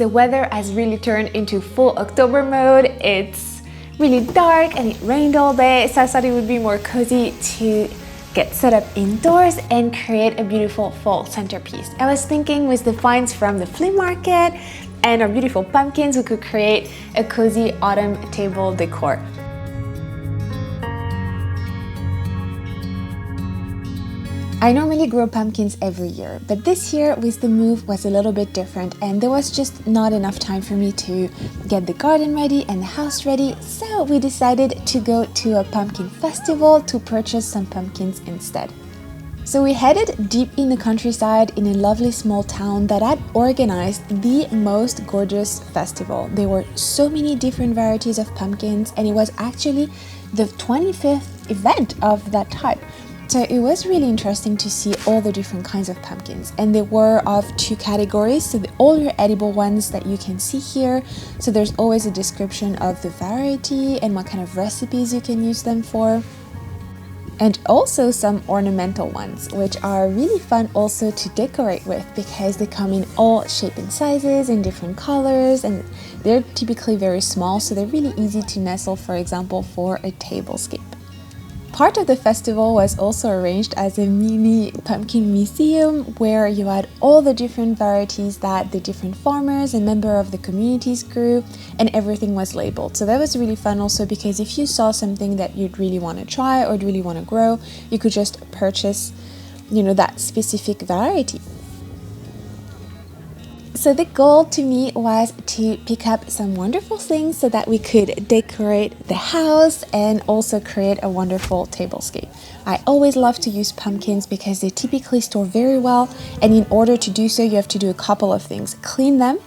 the weather has really turned into full October mode. It's really dark and it rained all day, so I thought it would be more cozy to get set up indoors and create a beautiful fall centerpiece. I was thinking with the finds from the flea market and our beautiful pumpkins, we could create a cozy autumn table decor. I normally grow pumpkins every year, but this year with the move was a little bit different and there was just not enough time for me to get the garden ready and the house ready, so we decided to go to a pumpkin festival to purchase some pumpkins instead. So we headed deep in the countryside in a lovely small town that had organized the most gorgeous festival. There were so many different varieties of pumpkins and it was actually the 25th event of that type. So it was really interesting to see all the different kinds of pumpkins, and they were of two categories, so all your edible ones that you can see here. So there's always a description of the variety and what kind of recipes you can use them for. And also some ornamental ones, which are really fun also to decorate with because they come in all shapes and sizes and different colors, and they're typically very small, so they're really easy to nestle, for example, for a tablescape. Part of the festival was also arranged as a mini pumpkin museum where you had all the different varieties that the different farmers and members of the communities grew, and everything was labeled. So that was really fun also because if you saw something that you'd really want to try or really want to grow, you could just purchase, that specific variety. So the goal to me was to pick up some wonderful things so that we could decorate the house and also create a wonderful tablescape. I always love to use pumpkins because they typically store very well, and in order to do so you have to do a couple of things. Clean them.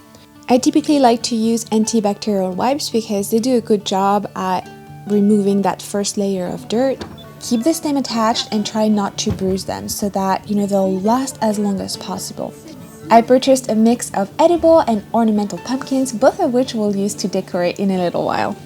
I typically like to use antibacterial wipes because they do a good job at removing that first layer of dirt. Keep the stem attached and try not to bruise them so that they'll last as long as possible. I purchased a mix of edible and ornamental pumpkins, both of which we'll use to decorate in a little while.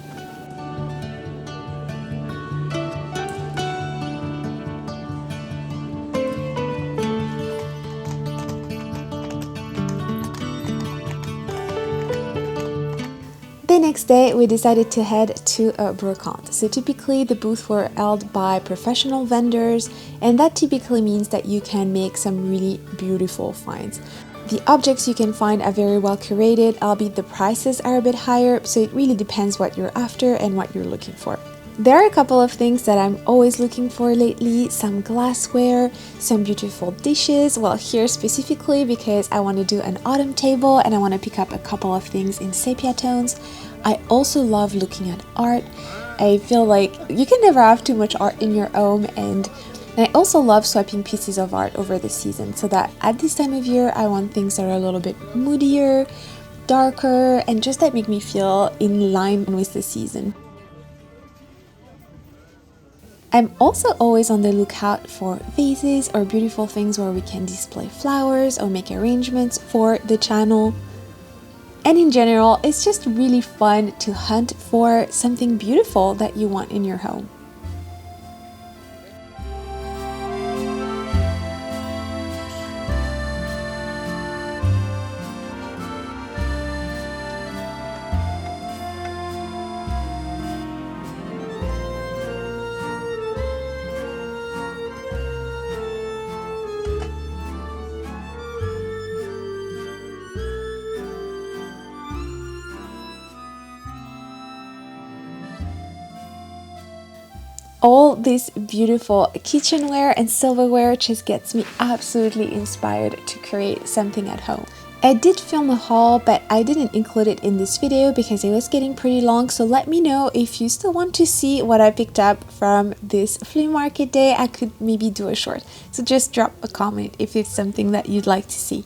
The next day, we decided to head to a brocante. So typically the booths were held by professional vendors, and that typically means that you can make some really beautiful finds. The objects you can find are very well curated, albeit the prices are a bit higher, so it really depends what you're after and what you're looking for. There are a couple of things that I'm always looking for lately, some glassware, some beautiful dishes. Well, here specifically because I want to do an autumn table and I want to pick up a couple of things in sepia tones. I also love looking at art. I feel like you can never have too much art in your home, and I also love swapping pieces of art over the season, so that at this time of year I want things that are a little bit moodier, darker, and just that make me feel in line with the season. I'm also always on the lookout for vases or beautiful things where we can display flowers or make arrangements for the channel. And in general, it's just really fun to hunt for something beautiful that you want in your home. All this beautiful kitchenware and silverware just gets me absolutely inspired to create something at home. I did film a haul, but I didn't include it in this video because it was getting pretty long, so let me know if you still want to see what I picked up from this flea market day. I could maybe do a short, so just drop a comment if it's something that you'd like to see.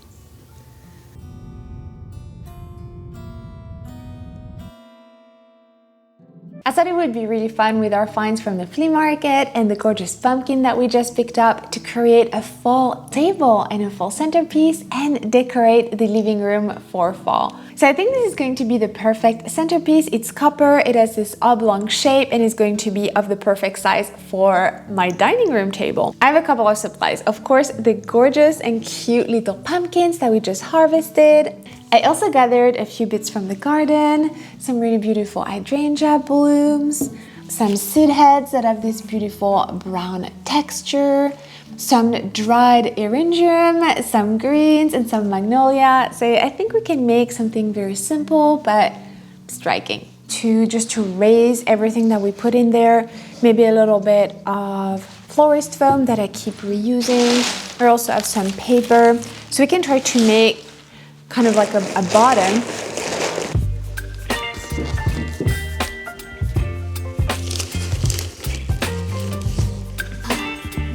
I thought it would be really fun with our finds from the flea market and the gorgeous pumpkin that we just picked up to create a fall table and a fall centerpiece and decorate the living room for fall. So I think this is going to be the perfect centerpiece. It's copper, it has this oblong shape, and is going to be of the perfect size for my dining room table. I have a couple of supplies. Of course, the gorgeous and cute little pumpkins that we just harvested. I also gathered a few bits from the garden, some really beautiful hydrangea blooms, some seed heads that have this beautiful brown texture, some dried eryngium, some greens, and some magnolia. So I think we can make something very simple but striking just to raise everything that we put in there. Maybe a little bit of florist foam that I keep reusing. I also have some paper, so we can try to make kind of like a bottom.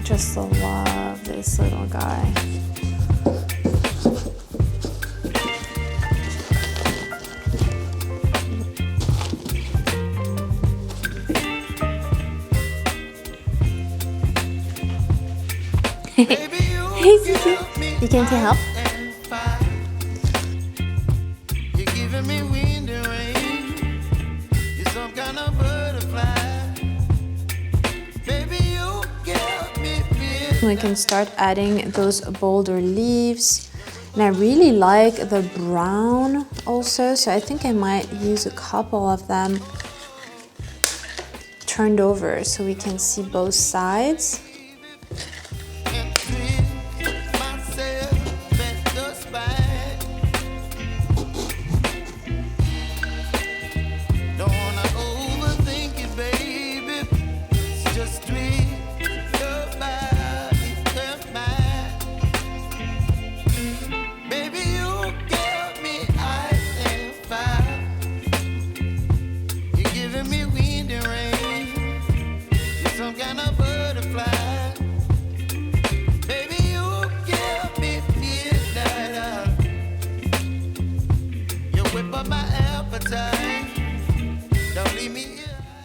Just love this little guy. Hey, Susie. You came to help? We can start adding those bolder leaves, and I really like the brown also, so I think I might use a couple of them turned over so we can see both sides.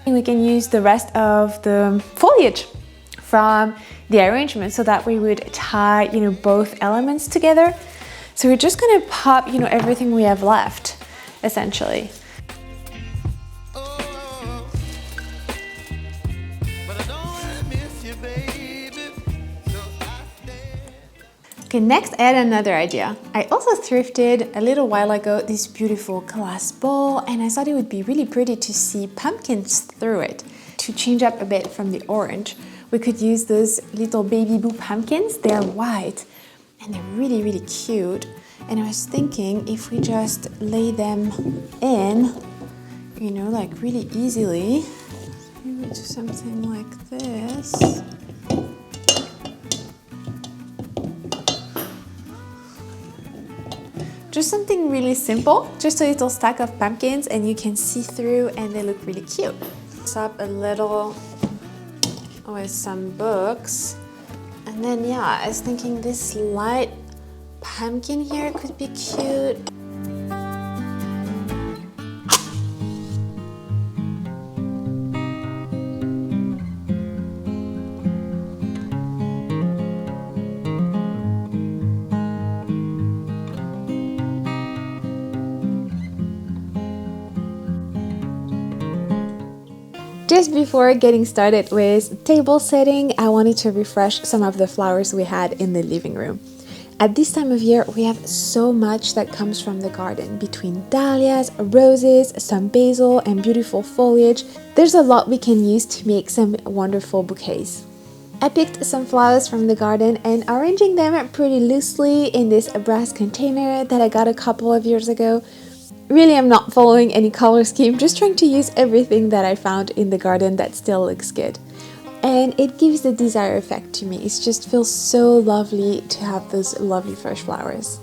We can use the rest of the foliage from the arrangement, so that we would tie, both elements together. So we're just gonna pop, everything we have left, essentially. Okay, next I had another idea. I also thrifted a little while ago this beautiful glass bowl, and I thought it would be really pretty to see pumpkins through it. To change up a bit from the orange, we could use those little baby blue pumpkins. They're white and they're really, really cute. And I was thinking if we just lay them in, like really easily, maybe do something like this. Just something really simple, just a little stack of pumpkins, and you can see through and they look really cute. Up a little with some books, and then I was thinking this light pumpkin here could be cute. Just before getting started with table setting, I wanted to refresh some of the flowers we had in the living room. At this time of year, we have so much that comes from the garden. Between dahlias, roses, some basil, and beautiful foliage, there's a lot we can use to make some wonderful bouquets. I picked some flowers from the garden and arranging them pretty loosely in this brass container that I got a couple of years ago. Really, I'm not following any color scheme, just trying to use everything that I found in the garden that still looks good. And it gives the desired effect to me. It just feels so lovely to have those lovely fresh flowers.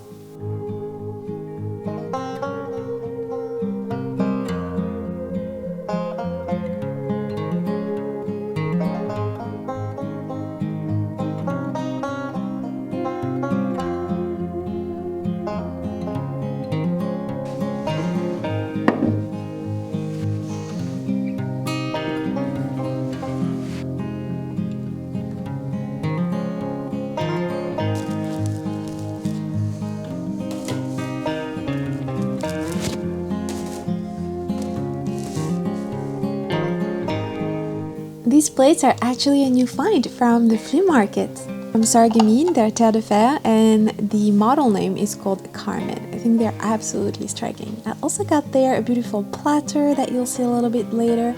These plates are actually a new find from the flea market. From Sarreguemines, they're terre de fer, and the model name is called Carmen. think they're absolutely striking. I also got there a beautiful platter that you'll see a little bit later.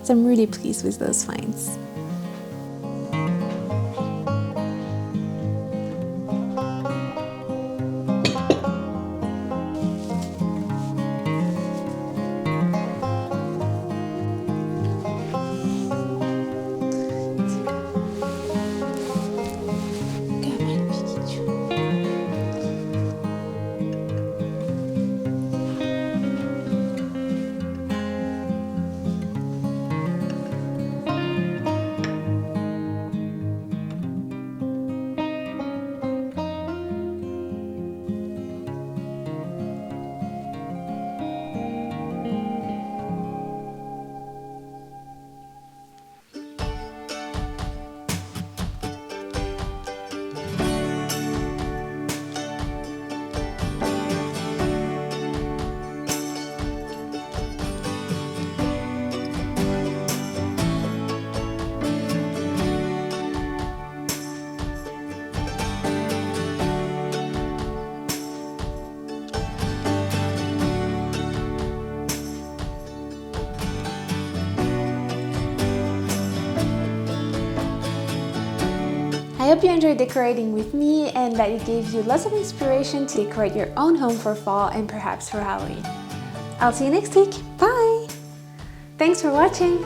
So I'm really pleased with those finds. I hope you enjoyed decorating with me and that it gave you lots of inspiration to decorate your own home for fall and perhaps for Halloween. I'll see you next week. Bye! Thanks for watching!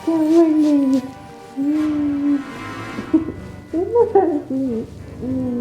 Good morning!